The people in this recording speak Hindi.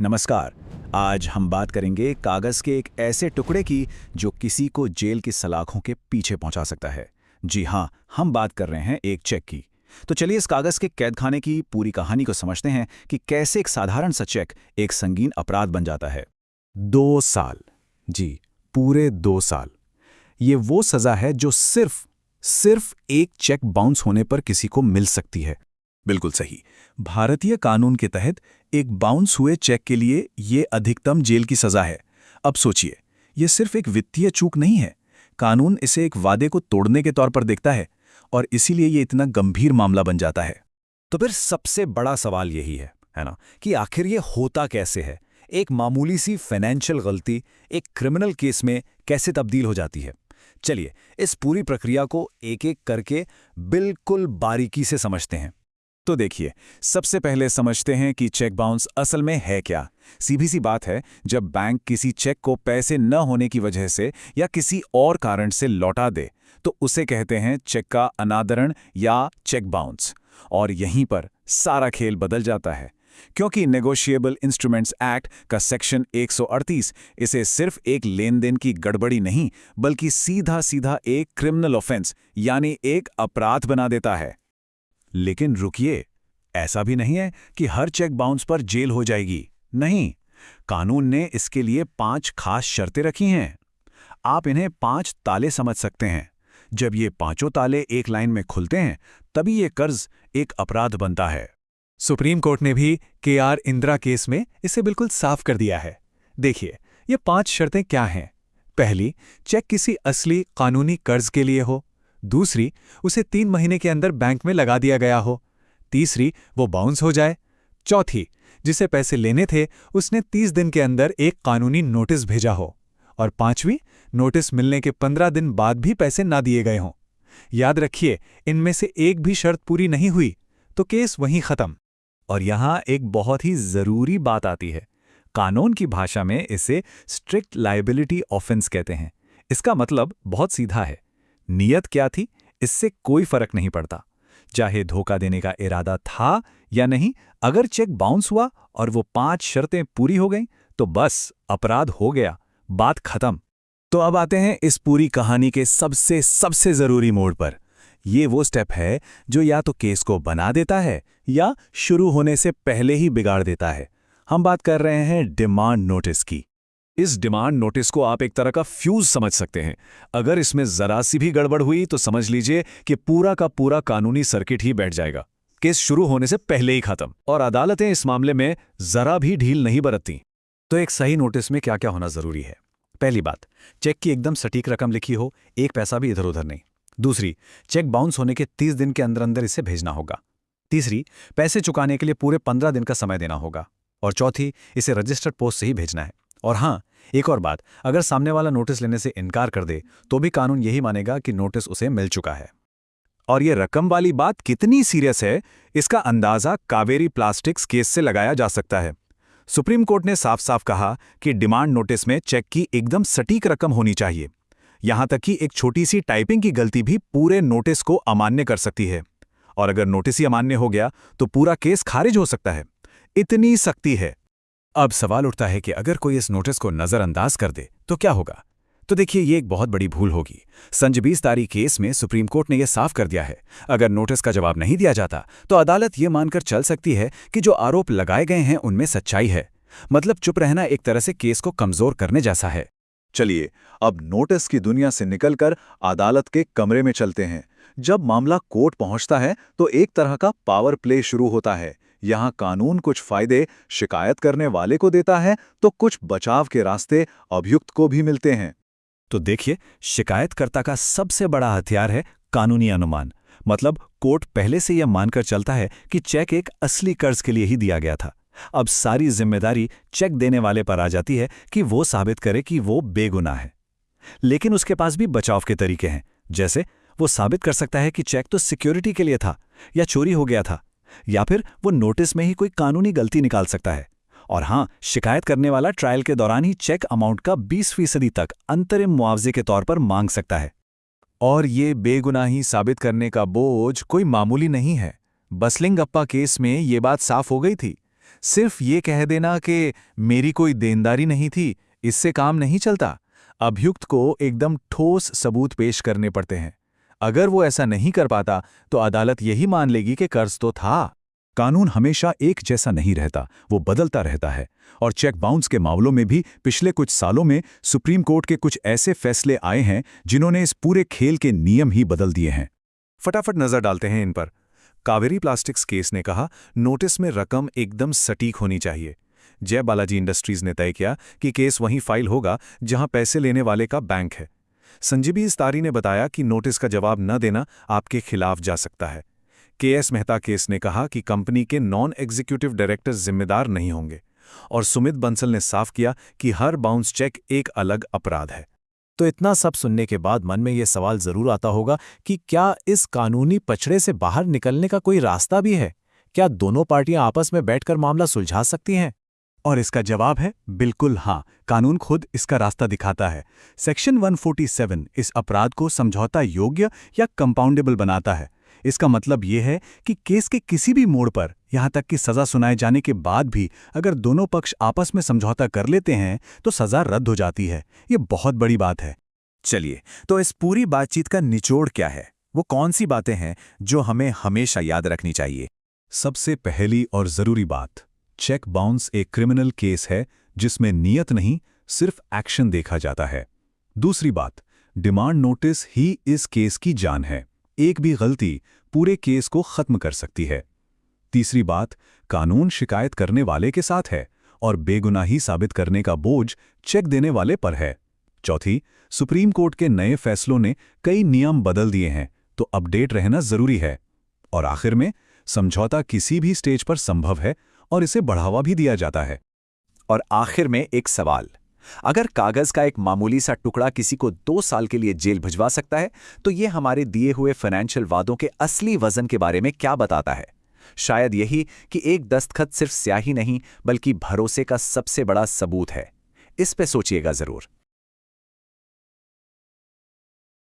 नमस्कार। आज हम बात करेंगे कागज के एक ऐसे टुकड़े की जो किसी को जेल की सलाखों के पीछे पहुंचा सकता है। जी हाँ, हम बात कर रहे हैं एक चेक की। तो चलिए इस कागज के कैदखाने की पूरी कहानी को समझते हैं कि कैसे एक साधारण सा चेक एक संगीन अपराध बन जाता है। 2 साल। जी, पूरे 2 साल। ये वो सजा है जो सिर्फ एक चेक बाउंस होने पर किसी को मिल सकती है। बिल्कुल सही। भारतीय कानून के तहत एक बाउंस हुए चेक के लिए ये अधिकतम जेल की सजा है। अब सोचिए, ये सिर्फ एक वित्तीय चूक नहीं है। कानून इसे एक वादे को तोड़ने के तौर पर देखता है और इसीलिए ये इतना गंभीर मामला बन जाता है। तो फिर सबसे बड़ा सवाल यही है ना, कि आखिर ये होता कैसे है? एक मामूली सी फाइनेंशियल गलती एक क्रिमिनल केस में कैसे तब्दील हो जाती है? चलिए इस पूरी प्रक्रिया को एक एक करके बिल्कुल बारीकी से समझते हैं। तो देखिए, सबसे पहले समझते हैं कि चेक बाउंस असल में है क्या। सीधी सी बात है, जब बैंक किसी चेक को पैसे न होने की वजह से या किसी और कारण से लौटा दे तो उसे कहते हैं चेक का अनादरण या चेक बाउंस। और यहीं पर सारा खेल बदल जाता है, क्योंकि नेगोशिएबल इंस्ट्रूमेंट्स एक्ट का सेक्शन 138 इसे सिर्फ एक लेन देन की गड़बड़ी नहीं बल्कि सीधा सीधा एक क्रिमिनल ऑफेंस यानी एक अपराध बना देता है। लेकिन रुकिए, ऐसा भी नहीं है कि हर चेक बाउंस पर जेल हो जाएगी। नहीं, कानून ने इसके लिए 5 खास शर्तें रखी हैं। आप इन्हें 5 ताले समझ सकते हैं। जब ये पांचों ताले एक लाइन में खुलते हैं तभी ये कर्ज एक अपराध बनता है। सुप्रीम कोर्ट ने भी KR इंदिरा केस में इसे बिल्कुल साफ कर दिया है। देखिए, ये 5 शर्तें क्या हैं? पहली, चेक किसी असली कानूनी कर्ज के लिए हो। दूसरी, उसे 3 महीने के अंदर बैंक में लगा दिया गया हो। तीसरी, वो बाउंस हो जाए। चौथी, जिसे पैसे लेने थे उसने 30 दिन के अंदर एक कानूनी नोटिस भेजा हो। और पांचवी, नोटिस मिलने के 15 दिन बाद भी पैसे ना दिए गए हों। याद रखिए, इनमें से एक भी शर्त पूरी नहीं हुई तो केस वहीं खत्म। और यहाँ एक बहुत ही जरूरी बात आती है। कानून की भाषा में इसे स्ट्रिक्ट लायबिलिटी ऑफेंस कहते हैं। इसका मतलब बहुत सीधा है। नियत क्या थी, इससे कोई फर्क नहीं पड़ता। चाहे धोखा देने का इरादा था या नहीं, अगर चेक बाउंस हुआ और वो 5 शर्तें पूरी हो गईं तो बस अपराध हो गया, बात खत्म। तो अब आते हैं इस पूरी कहानी के सबसे जरूरी मोड़ पर। ये वो स्टेप है जो या तो केस को बना देता है या शुरू होने से पहले ही बिगाड़ देता है। हम बात कर रहे हैं डिमांड नोटिस की। इस डिमांड नोटिस को आप एक तरह का फ्यूज समझ सकते हैं। अगर इसमें जरा सी भी गड़बड़ हुई तो समझ लीजिए कि पूरा का पूरा कानूनी सर्किट ही बैठ जाएगा। केस शुरू होने से पहले ही खत्म। और अदालतें इस मामले में जरा भी ढील नहीं बरतती। तो एक सही नोटिस में क्या क्या होना जरूरी है? पहली बात, चेक की एकदम सटीक रकम लिखी हो, एक पैसा भी इधर उधर नहीं। दूसरी, चेक बाउंस होने के 30 दिन के अंदर अंदर इसे भेजना होगा। तीसरी, पैसे चुकाने के लिए पूरे 15 दिन का समय देना होगा। और चौथी, इसे रजिस्टर्ड पोस्ट से ही भेजना है। और हाँ, एक और बात, अगर सामने वाला नोटिस लेने से इनकार कर दे तो भी कानून यही मानेगा कि नोटिस उसे मिल चुका है। और ये रकम वाली बात कितनी सीरियस है, इसका अंदाजा कावेरी प्लास्टिक्स केस से लगाया जा सकता है। सुप्रीम कोर्ट ने साफ साफ कहा कि डिमांड नोटिस में चेक की एकदम सटीक रकम होनी चाहिए। यहां तक कि एक छोटी सी टाइपिंग की गलती भी पूरे नोटिस को अमान्य कर सकती है। और अगर नोटिस ही अमान्य हो गया तो पूरा केस खारिज हो सकता है। इतनी सख्ती है। अब सवाल उठता है कि अगर कोई इस नोटिस को नजरअंदाज कर दे तो क्या होगा? तो देखिए, ये एक बहुत बड़ी भूल होगी। संजबीस तारी केस में सुप्रीम कोर्ट ने यह साफ कर दिया है, अगर नोटिस का जवाब नहीं दिया जाता तो अदालत ये मानकर चल सकती है कि जो आरोप लगाए गए हैं उनमें सच्चाई है। मतलब चुप रहना एक तरह से केस को कमजोर करने जैसा है। चलिए, अब नोटिस की दुनिया से निकलकर अदालत के कमरे में चलते हैं। जब मामला कोर्ट पहुंचता है तो एक तरह का पावर प्ले शुरू होता है। यहां कानून कुछ फायदे शिकायत करने वाले को देता है तो कुछ बचाव के रास्ते अभियुक्त को भी मिलते हैं। तो देखिए, शिकायतकर्ता का सबसे बड़ा हथियार है कानूनी अनुमान। मतलब कोर्ट पहले से यह मानकर चलता है कि चेक एक असली कर्ज के लिए ही दिया गया था। अब सारी जिम्मेदारी चेक देने वाले पर आ जाती है कि वो साबित करे कि वो बेगुनाह है। लेकिन उसके पास भी बचाव के तरीके हैं। जैसे वो साबित कर सकता है कि चेक तो सिक्योरिटी के लिए था या चोरी हो गया था, या फिर वो नोटिस में ही कोई कानूनी गलती निकाल सकता है। और हाँ, शिकायत करने वाला ट्रायल के दौरान ही चेक अमाउंट का 20% तक अंतरिम मुआवजे के तौर पर मांग सकता है। और ये बेगुनाही साबित करने का बोझ कोई मामूली नहीं है। बसलिंगप्पा केस में ये बात साफ हो गई थी। सिर्फ ये कह देना कि मेरी कोई देनदारी नहीं थी, इससे काम नहीं चलता। अभियुक्त को एकदम ठोस सबूत पेश करने पड़ते हैं। अगर वो ऐसा नहीं कर पाता तो अदालत यही मान लेगी कि कर्ज तो था। कानून हमेशा एक जैसा नहीं रहता, वो बदलता रहता है। और चेक बाउंस के मामलों में भी पिछले कुछ सालों में सुप्रीम कोर्ट के कुछ ऐसे फैसले आए हैं जिन्होंने इस पूरे खेल के नियम ही बदल दिए हैं। फटाफट नजर डालते हैं इन पर। कावेरी प्लास्टिक्स केस ने कहा नोटिस में रकम एकदम सटीक होनी चाहिए। जय बालाजी इंडस्ट्रीज ने तय किया कि केस वहीं फाइल होगा जहां पैसे लेने वाले का बैंक है। संजीवी इस्तारी ने बताया कि नोटिस का जवाब न देना आपके खिलाफ जा सकता है। के.एस. मेहता केस ने कहा कि कंपनी के नॉन एग्जीक्यूटिव डायरेक्टर्स जिम्मेदार नहीं होंगे। और सुमित बंसल ने साफ किया कि हर बाउंस चेक एक अलग अपराध है। तो इतना सब सुनने के बाद मन में ये सवाल जरूर आता होगा कि क्या इस कानूनी पचड़े से बाहर निकलने का कोई रास्ता भी है? क्या दोनों पार्टियां आपस में बैठकर मामला सुलझा सकती हैं? और इसका जवाब है बिल्कुल हाँ। कानून खुद इसका रास्ता दिखाता है। सेक्शन 147 इस अपराध को समझौता योग्य या कंपाउंडेबल बनाता है। इसका मतलब ये है कि केस के किसी भी मोड़ पर, यहां तक कि सजा सुनाए जाने के बाद भी, अगर दोनों पक्ष आपस में समझौता कर लेते हैं तो सजा रद्द हो जाती है। ये बहुत बड़ी बात है। चलिए, तो इस पूरी बातचीत का निचोड़ क्या है? वो कौन सी बातें हैं जो हमें हमेशा याद रखनी चाहिए? सबसे पहली और जरूरी बात, चेक बाउंस एक क्रिमिनल केस है जिसमें नियत नहीं, सिर्फ एक्शन देखा जाता है। दूसरी बात, डिमांड नोटिस ही इस केस की जान है। एक भी गलती पूरे केस को खत्म कर सकती है। तीसरी बात, कानून शिकायत करने वाले के साथ है और बेगुनाही साबित करने का बोझ चेक देने वाले पर है। चौथी, सुप्रीम कोर्ट के नए फैसलों ने कई नियम बदल दिए हैं, तो अपडेट रहना जरूरी है। और आखिर में, समझौता किसी भी स्टेज पर संभव है और इसे बढ़ावा भी दिया जाता है। और आखिर में एक सवाल, अगर कागज का एक मामूली सा टुकड़ा किसी को 2 साल के लिए जेल भिजवा सकता है, तो ये हमारे दिए हुए फाइनेंशियल वादों के असली वजन के बारे में क्या बताता है? शायद यही कि एक दस्तखत सिर्फ स्याही नहीं, बल्कि भरोसे का सबसे बड़ा सबूत है। इस पे सोचिएगा जरूर।